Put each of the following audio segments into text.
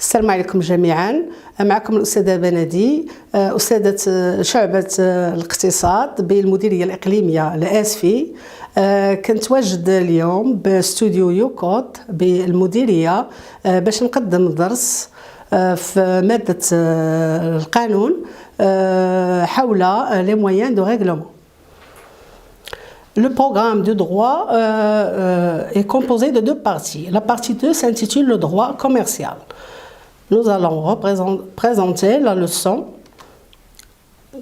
السلام عليكم جميعا. معكم الأستاذة بنادي، أستاذة شعبة الاقتصاد بالمديرية الإقليمية الآسفي. كنتواجد اليوم باستوديو يوكود بالمديرية باش نقدم درس في مادة القانون حول les moyens de règlement. Le programme de droit est composé de deux parties. La partie 2 s'intitule le droit commercial. Nous allons présenter la leçon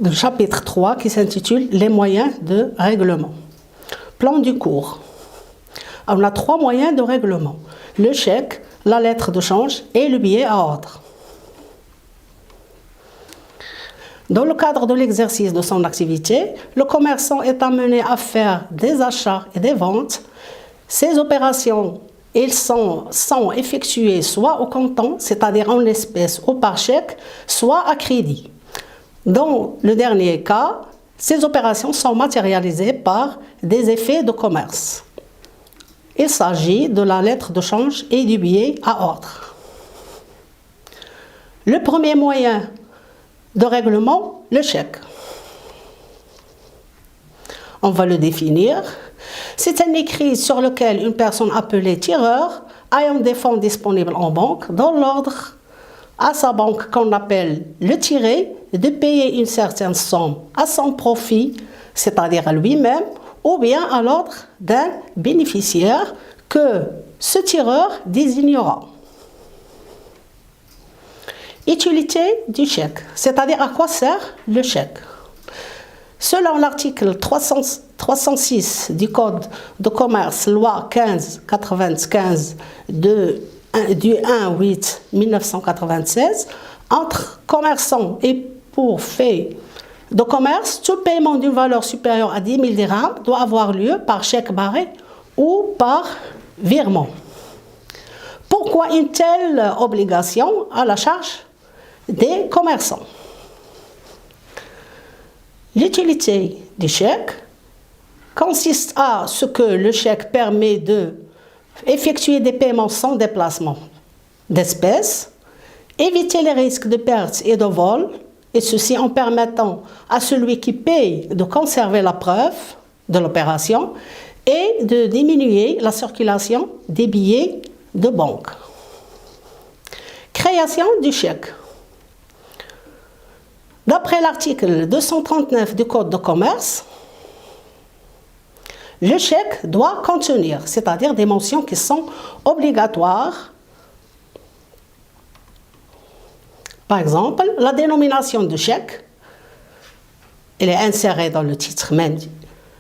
du chapitre 3 qui s'intitule les moyens de règlement. Plan du cours. On a 3 moyens de règlement: le chèque, la lettre de change et le billet à ordre. Dans le cadre de l'exercice de son activité, le commerçant est amené à faire des achats et des ventes. Ces opérations sont effectuées soit au comptant, c'est-à-dire en espèces ou par chèque, soit à crédit. Dans le dernier cas, ces opérations sont matérialisées par des effets de commerce. Il s'agit de la lettre de change et du billet à ordre. Le premier moyen de règlement, le chèque. On va le définir. C'est un écrit sur lequel une personne appelée tireur, ayant des fonds disponibles en banque, donne l'ordre à sa banque qu'on appelle le tiré de payer une certaine somme à son profit, c'est-à-dire à lui-même, ou bien à l'ordre d'un bénéficiaire que ce tireur désignera. Utilité du chèque, c'est-à-dire à quoi sert le chèque. Selon l'article 306 du Code de commerce, loi 1595 du 1-8-1996, entre commerçants et pour fait de commerce, tout paiement d'une valeur supérieure à 10 000 dirhams doit avoir lieu par chèque barré ou par virement. Pourquoi une telle obligation à la charge des commerçants? L'utilité du chèque consiste à ce que le chèque permet d'effectuer des paiements sans déplacement d'espèces, éviter les risques de perte et de vol, et ceci en permettant à celui qui paye de conserver la preuve de l'opération et de diminuer la circulation des billets de banque. Création du chèque. D'après l'article 239 du Code de commerce, le chèque doit contenir, c'est-à-dire des mentions qui sont obligatoires. Par exemple, la dénomination du chèque, elle est insérée dans le titre même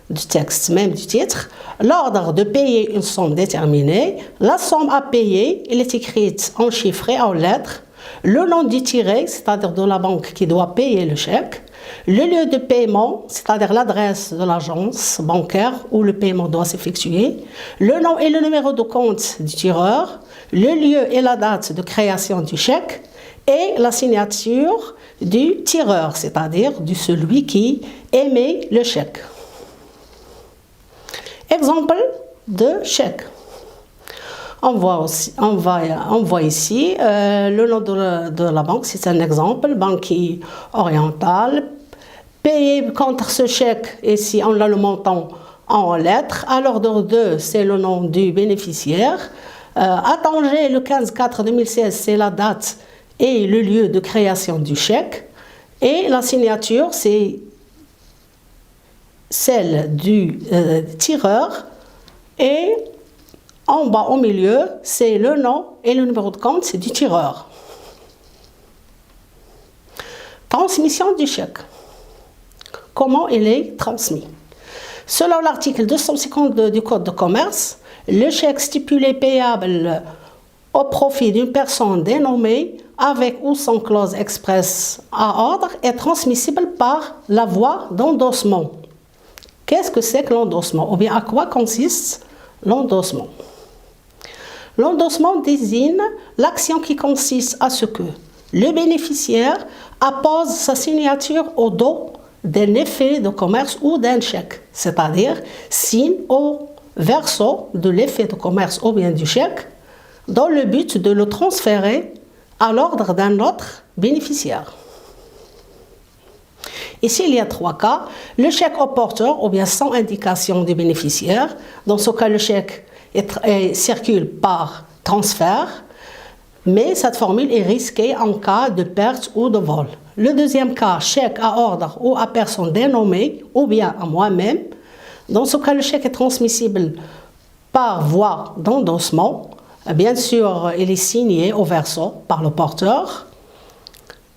du texte, même du titre. L'ordre de payer une somme déterminée, la somme à payer, elle est écrite en chiffres et en lettres. Le nom du tiré, c'est-à-dire de la banque qui doit payer le chèque. Le lieu de paiement, c'est-à-dire l'adresse de l'agence bancaire où le paiement doit s'effectuer. Le nom et le numéro de compte du tireur. Le lieu et la date de création du chèque. Et la signature du tireur, c'est-à-dire de celui qui émet le chèque. Exemple de chèque. On voit ici le nom de la banque, c'est un exemple, Banque Orientale. Payé contre ce chèque, ici on a le montant en lettres. À l'ordre 2, c'est le nom du bénéficiaire. À Tanger, le 15/4/2016, c'est la date et le lieu de création du chèque. Et la signature, c'est celle du tireur. Et en bas au milieu, c'est le nom et le numéro de compte, c'est du tireur. Transmission du chèque. Comment il est transmis? Selon l'article 252 du Code de commerce, le chèque stipulé payable au profit d'une personne dénommée avec ou sans clause expresse à ordre est transmissible par la voie d'endossement. Qu'est-ce que c'est que l'endossement? Ou bien à quoi consiste l'endossement? L'endossement désigne l'action qui consiste à ce que le bénéficiaire appose sa signature au dos d'un effet de commerce ou d'un chèque, c'est-à-dire signe au verso de l'effet de commerce ou bien du chèque, dans le but de le transférer à l'ordre d'un autre bénéficiaire. Ici, il y a 3 cas. Le chèque au porteur ou bien sans indication du bénéficiaire. Dans ce cas, le chèque circule par transfert, mais cette formule est risquée en cas de perte ou de vol. Le deuxième cas, chèque à ordre ou à personne dénommée ou bien à moi-même. Dans ce cas, le chèque est transmissible par voie d'endossement. Bien sûr, il est signé au verso par le porteur.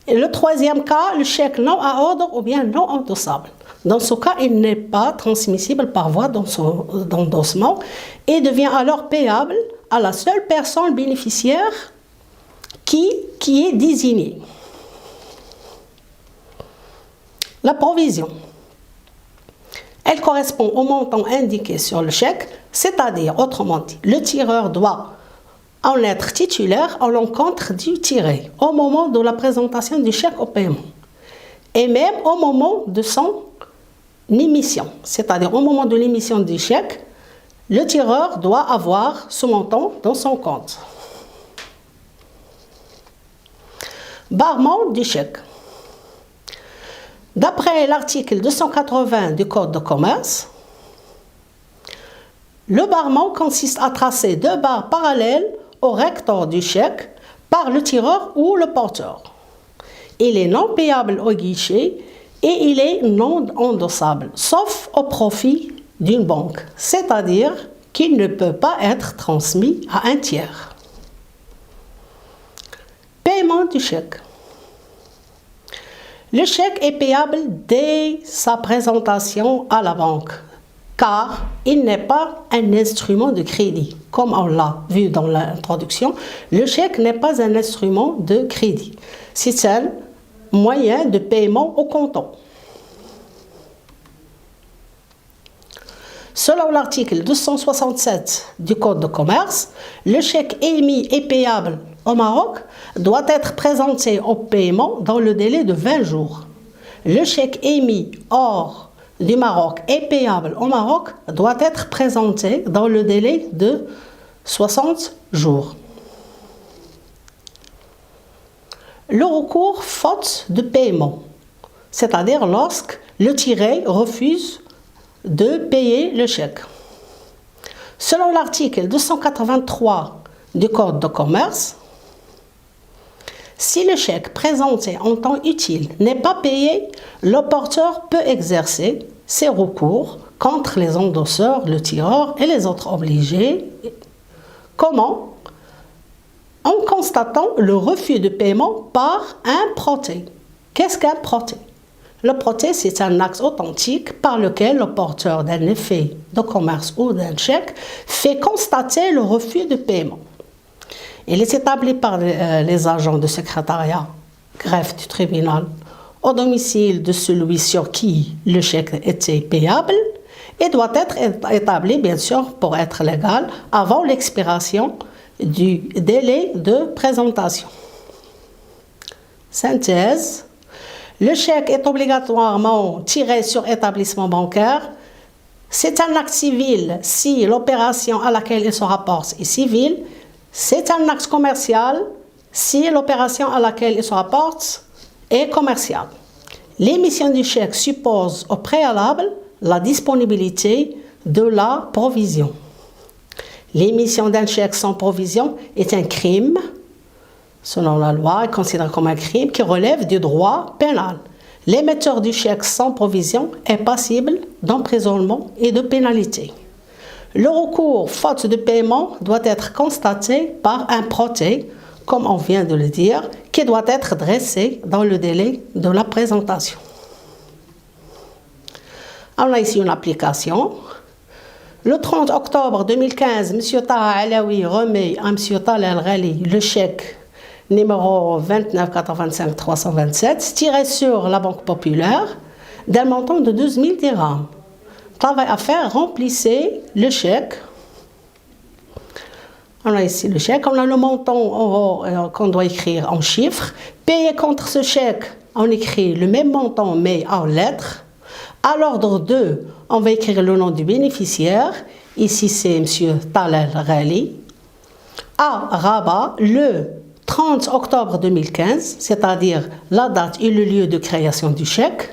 Et le troisième cas, le chèque non à ordre ou bien non endossable. Dans ce cas, il n'est pas transmissible par voie d'endossement et devient alors payable à la seule personne bénéficiaire qui est désignée. La provision. Elle correspond au montant indiqué sur le chèque, c'est-à-dire, autrement dit, le tireur doit en être titulaire à l'encontre du tiré au moment de la présentation du chèque au paiement et même au moment de son émission, c'est-à-dire au moment de l'émission du chèque, le tireur doit avoir ce montant dans son compte. Barrement du chèque. D'après l'article 280 du Code de commerce, le barrement consiste à tracer 2 barres parallèles au recto du chèque par le tireur ou le porteur. Il est non payable au guichet et il est non endossable, sauf au profit d'une banque, c'est-à-dire qu'il ne peut pas être transmis à un tiers. Paiement du chèque. Le chèque est payable dès sa présentation à la banque, car il n'est pas un instrument de crédit. Comme on l'a vu dans l'introduction, le chèque n'est pas un instrument de crédit. C'est un moyen de paiement au comptant. Selon l'article 267 du Code de commerce, le chèque émis et payable au Maroc doit être présenté au paiement dans le délai de 20 jours. Le chèque émis hors du Maroc et payable au Maroc doit être présenté dans le délai de 60 jours. Le recours faute de paiement, c'est-à-dire lorsque le tiré refuse de payer le chèque. Selon l'article 283 du Code de commerce, si le chèque présenté en temps utile n'est pas payé, le porteur peut exercer ses recours contre les endosseurs, le tireur et les autres obligés. Comment? En constatant le refus de paiement par un protêt. Qu'est-ce qu'un protêt? Le protêt, c'est un acte authentique par lequel le porteur d'un effet de commerce ou d'un chèque fait constater le refus de paiement. Il est établi par les agents de secrétariat, greffe du tribunal, au domicile de celui sur qui le chèque était payable et doit être établi, bien sûr, pour être légal, avant l'expiration du délai de présentation. Synthèse. Le chèque est obligatoirement tiré sur établissement bancaire. C'est un acte civil si l'opération à laquelle il se rapporte est civile. C'est un acte commercial si l'opération à laquelle il se rapporte est commerciale. L'émission du chèque suppose au préalable la disponibilité de la provision. L'émission d'un chèque sans provision est un crime. Selon la loi, est considéré comme un crime qui relève du droit pénal. L'émetteur du chèque sans provision est passible d'emprisonnement et de pénalité. Le recours faute de paiement doit être constaté par un protêt, comme on vient de le dire, qui doit être dressé dans le délai de la présentation. On a ici une application. Le 30 octobre 2015, M. Taha Alaoui remet à M. Talal Ghali le chèque numéro 29 85 327 tiré sur la Banque Populaire d'un montant de 12 000 dirhams. Travail à faire, remplissez le chèque. On a ici le chèque, on a le montant qu'on doit écrire en chiffres. Payer contre ce chèque, on écrit le même montant mais en lettres. À l'ordre 2, on va écrire le nom du bénéficiaire. Ici, c'est M. Talal Ghali. À Rabat, le 30 octobre 2015, c'est-à-dire la date et le lieu de création du chèque.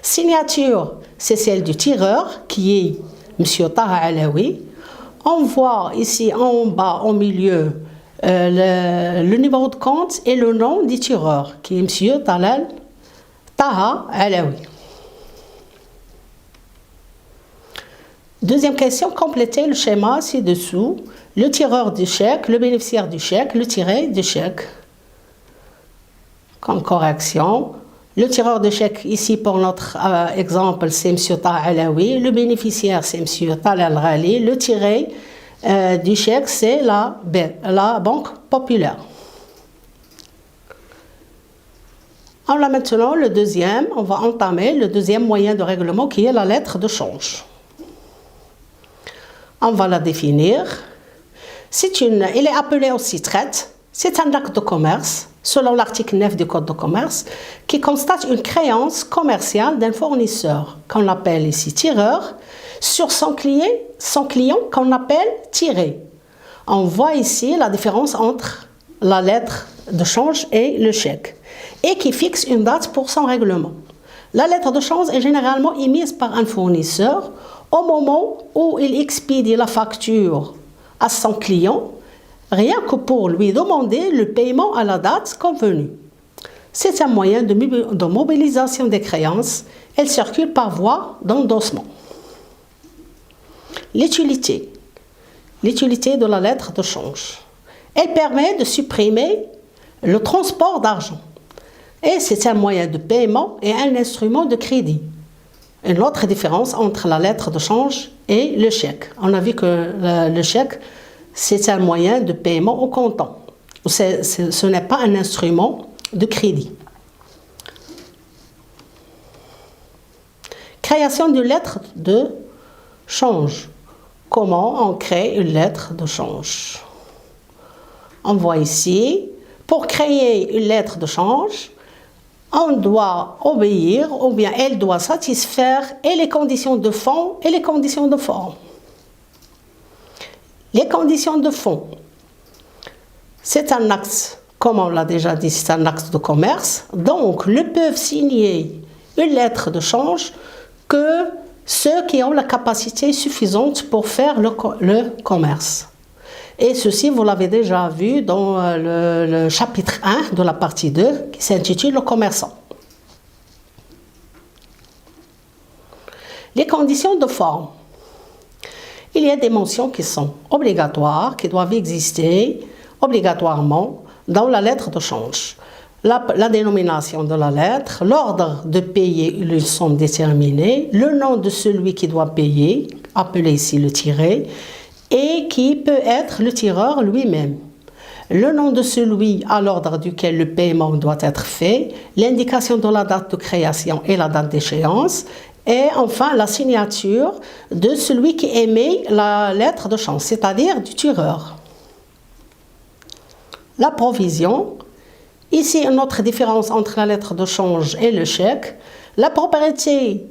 Signature, c'est celle du tireur, qui est M. Taha Alaoui. On voit ici en bas, au milieu, le numéro de compte et le nom du tireur, qui est M. Taha Alaoui. Deuxième question, complétez le schéma ci-dessous. Le tireur du chèque, le bénéficiaire du chèque, le tiré du chèque. Comme correction, le tireur de chèque, ici pour notre exemple, c'est M. Taha Alaoui. Le bénéficiaire, c'est M. Talal Ghali. Le tiré du chèque, c'est la Banque Populaire. Alors maintenant, on va entamer le deuxième moyen de règlement qui est la lettre de change. On va la définir. Il est appelé aussi traite. C'est un acte de commerce, selon l'article 9 du Code de commerce, qui constate une créance commerciale d'un fournisseur, qu'on appelle ici tireur, sur son client qu'on appelle tiré. On voit ici la différence entre la lettre de change et le chèque, et qui fixe une date pour son règlement. La lettre de change est généralement émise par un fournisseur au moment où il expédie la facture à son client, rien que pour lui demander le paiement à la date convenue. C'est un moyen de mobilisation des créances. Elle circule par voie d'endossement. L'utilité de la lettre de change. Elle permet de supprimer le transport d'argent. Et c'est un moyen de paiement et un instrument de crédit. Une autre différence entre la lettre de change et le chèque. On a vu que le chèque, c'est un moyen de paiement au comptant. Ce n'est pas un instrument de crédit. Création d'une lettre de change. Comment on crée une lettre de change? On voit ici, pour créer une lettre de change, on doit obéir, ou bien elle doit satisfaire et les conditions de fond et les conditions de forme. Les conditions de fond, c'est un acte, comme on l'a déjà dit, c'est un acte de commerce, donc ne peuvent signer une lettre de change que ceux qui ont la capacité suffisante pour faire le commerce. Et ceci, vous l'avez déjà vu dans le chapitre 1 de la partie 2 qui s'intitule « Le commerçant ». Les conditions de forme. Il y a des mentions qui sont obligatoires, qui doivent exister obligatoirement dans la lettre de change. La dénomination de la lettre, l'ordre de payer une somme déterminée, le nom de celui qui doit payer, appelé ici le tiré, et qui peut être le tireur lui-même. Le nom de celui à l'ordre duquel le paiement doit être fait, l'indication de la date de création et la date d'échéance, et enfin la signature de celui qui émet la lettre de change, c'est-à-dire du tireur. La provision. Ici, une autre différence entre la lettre de change et le chèque. La propriété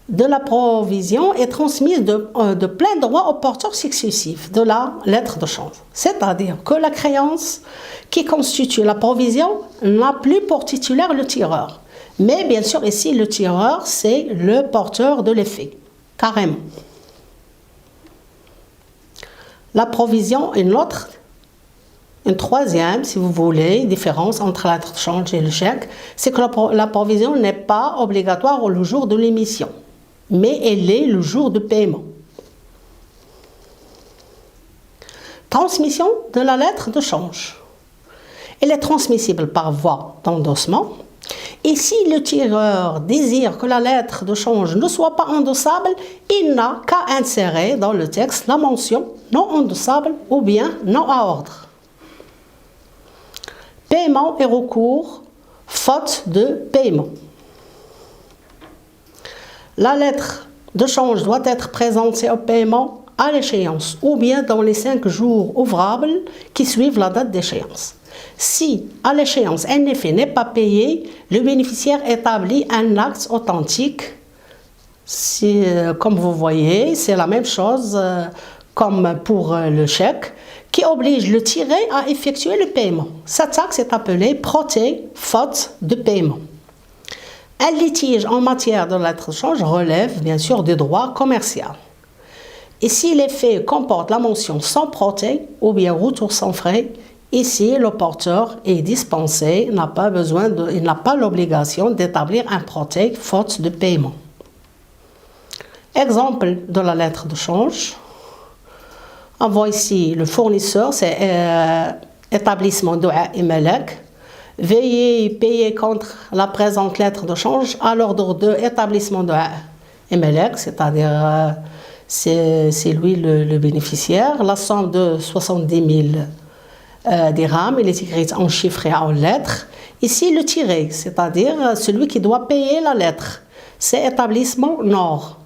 de la provision est transmise de plein droit au porteur successif de la lettre de change. C'est-à-dire que la créance qui constitue la provision n'a plus pour titulaire le tireur. Mais bien sûr, ici, le tireur, c'est le porteur de l'effet, carrément. La provision, une troisième, si vous voulez, différence entre la lettre de change et le chèque, c'est que la provision n'est pas obligatoire le jour de l'émission, mais elle est le jour de paiement. Transmission de la lettre de change. Elle est transmissible par voie d'endossement. Et si le tireur désire que la lettre de change ne soit pas endossable, il n'a qu'à insérer dans le texte la mention non endossable ou bien non à ordre. Paiement et recours, faute de paiement. La lettre de change doit être présentée au paiement à l'échéance ou bien dans les 5 jours ouvrables qui suivent la date d'échéance. Si, à l'échéance, un effet n'est pas payé, le bénéficiaire établit un acte authentique. Comme vous voyez, c'est la même chose comme pour le chèque, qui oblige le tiré à effectuer le paiement. Cette taxe est appelée protée, faute de paiement. Un litige en matière de lettres de change relève bien sûr des droits commerciaux. Et si les faits comportent la mention sans protée ou bien retour sans frais, ici le porteur est dispensé, il n'a pas l'obligation d'établir un protée faute de paiement. Exemple de la lettre de change. On voit ici le fournisseur, c'est établissement Doua et Melek. Veuillez payer contre la présente lettre de change à l'ordre de établissement Doua et Melek, c'est-à-dire c'est lui le bénéficiaire. La somme de 70 000 dirhams, il est écrit en chiffres et en lettres. Ici le tiré, c'est-à-dire celui qui doit payer la lettre, c'est établissement Nord.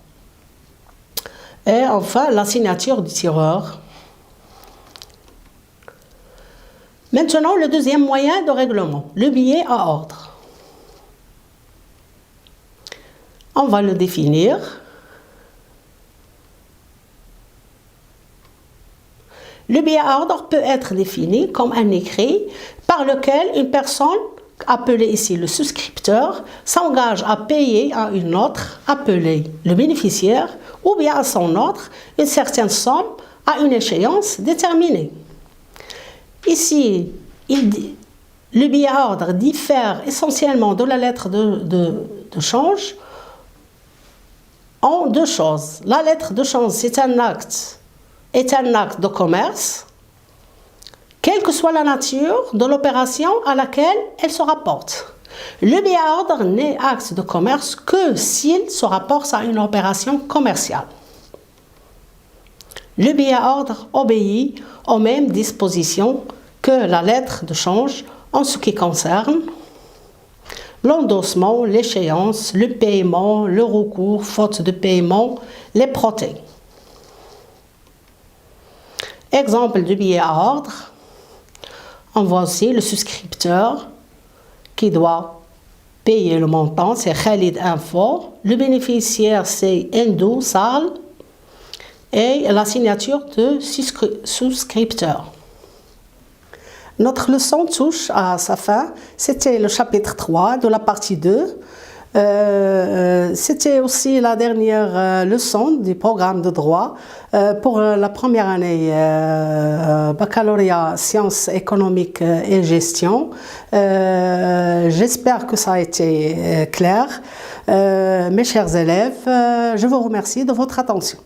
Et enfin la signature du tireur. Maintenant, le deuxième moyen de règlement, le billet à ordre. On va le définir. Le billet à ordre peut être défini comme un écrit par lequel une personne, appelée ici le souscripteur, s'engage à payer à une autre, appelée le bénéficiaire, ou bien à son autre, une certaine somme à une échéance déterminée. Ici, le billet à ordre diffère essentiellement de la lettre de change en deux choses. La lettre de change est un acte de commerce, quelle que soit la nature de l'opération à laquelle elle se rapporte. Le billet à ordre n'est acte de commerce que s'il se rapporte à une opération commerciale. Le billet à ordre obéit aux mêmes dispositions que la lettre de change en ce qui concerne l'endossement, l'échéance, le paiement, le recours, faute de paiement, les protées. Exemple de billet à ordre, on voit aussi le souscripteur qui doit payer le montant, c'est Khalid Info, le bénéficiaire c'est Endo Sal et la signature de souscripteur. Notre leçon touche à sa fin, c'était le chapitre 3 de la partie 2. C'était aussi la dernière leçon du programme de droit pour la première année baccalauréat sciences économiques et gestion. J'espère que ça a été clair. Mes chers élèves, je vous remercie de votre attention.